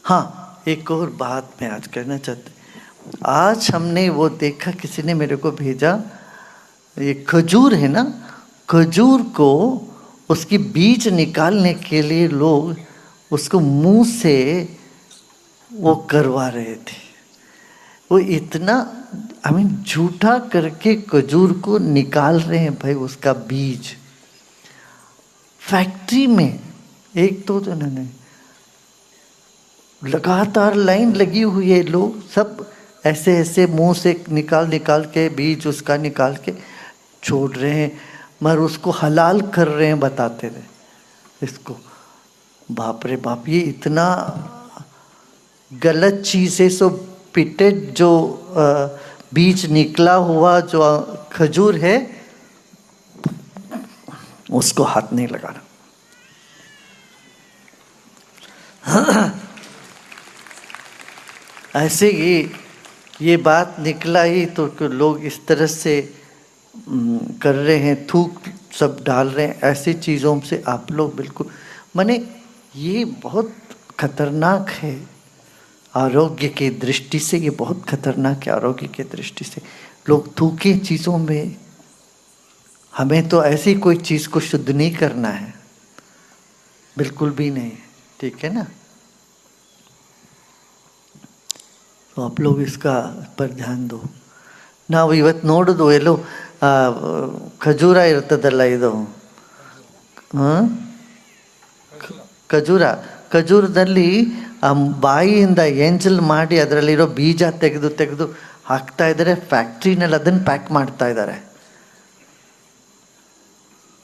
हाँ, एक और बात मैं आज कहना चाहती। आज हमने वो देखा, किसी ने मेरे को भेजा, ये खजूर है ना, खजूर को उसकी बीज निकालने के लिए लोग उसको मुंह से वो करवा रहे थे। वो इतना झूठा करके खजूर को निकाल रहे हैं भाई, उसका बीज फैक्ट्री में। एक तो उन्होंने लगातार लाइन लगी हुई है, लोग सब ऐसे ऐसे मुंह से निकाल के बीज उसका निकाल के छोड़ रहे हैं, मगर उसको हलाल कर रहे हैं, बताते रहे इसको। बाप रे बाप, ये इतना गलत चीज़ है। सो पिटेड जो बीज निकला हुआ जो खजूर है उसको हाथ नहीं लगाना। ऐसे ही ये बात निकला ही तो लोग इस तरह से कर रहे हैं, थूक सब डाल रहे हैं ऐसी चीज़ों से। आप लोग बिल्कुल, माने ये बहुत खतरनाक है आरोग्य की दृष्टि से। ये बहुत खतरनाक है आरोग्य की दृष्टि से। लोग थूके चीज़ों में, हमें तो ऐसी कोई चीज़ को शुद्ध नहीं करना है, बिल्कुल भी नहीं, ठीक है ना। तो आप लोग इसका पर ध्यान दो। ನಾವು ಇವತ್ತು ನೋಡೋದು ಎಲ್ಲೋ ಖಜೂರ ಇರ್ತದಲ್ಲ, ಇದು ಖಜೂರದಲ್ಲಿ ಬಾಯಿಯಿಂದ ಎಂಜಲ್ ಮಾಡಿ ಅದರಲ್ಲಿರೋ ಬೀಜ ತೆಗೆದು ಹಾಕ್ತಾ ಇದ್ದಾರೆ ಫ್ಯಾಕ್ಟ್ರಿನಲ್ಲಿ, ಅದನ್ನು ಪ್ಯಾಕ್ ಮಾಡ್ತಾ ಇದ್ದಾರೆ.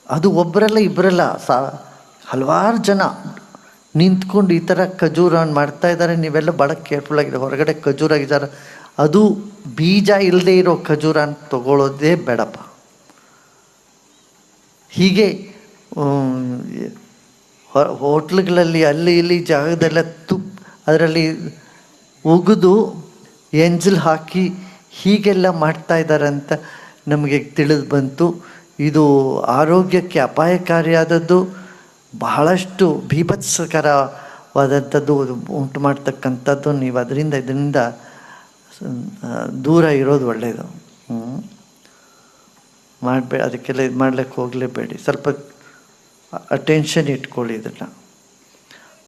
ಅದು ಒಬ್ಬರಲ್ಲ ಇಬ್ಬರಲ್ಲ, ಹಲವಾರು ಜನ ನಿಂತ್ಕೊಂಡು ಈ ಥರ ಖಜೂರನ್ನು ಮಾಡ್ತಾ ಇದ್ದಾರೆ. ನೀವೆಲ್ಲ ಭಾಳ ಕೇರ್ಫುಲ್ ಆಗಿದೆ. ಹೊರಗಡೆ ಖಜೂರ ಆಗಿದ್ದಾರೆ, ಅದು ಬೀಜ ಇಲ್ಲದೆ ಇರೋ ಖಜೂರ ಅಂತ ತಗೊಳ್ಳೋದೇ ಬೇಡಪ್ಪ. ಹೀಗೆ ಹೋಟ್ಲುಗಳಲ್ಲಿ ಅಲ್ಲಿ ಇಲ್ಲಿ ಜಾಗದೆಲ್ಲ ಅದರಲ್ಲಿ ಉಗಿದು ಎಂಜಲ್ ಹಾಕಿ ಹೀಗೆಲ್ಲ ಮಾಡ್ತಾ ಇದ್ದಾರೆ ಅಂತ ನಮಗೆ ತಿಳಿದು ಬಂತು. ಇದು ಆರೋಗ್ಯಕ್ಕೆ ಅಪಾಯಕಾರಿಯಾದದ್ದು, ಬಹಳಷ್ಟು ಭೀಭತ್ಸಕರವಾದಂಥದ್ದು ಉಂಟು ಮಾಡ್ತಕ್ಕಂಥದ್ದು. ನೀವು ಇದರಿಂದ ದೂರ ಇರೋದು ಒಳ್ಳೆಯದು. ಅದಕ್ಕೆಲ್ಲ ಇದು ಮಾಡ್ಲಿಕ್ಕೆ ಹೋಗಲೇಬೇಡಿ. ಸ್ವಲ್ಪ ಅಟೆನ್ಷನ್ ಇಟ್ಕೊಳ್ಳಿ ಇದನ್ನು.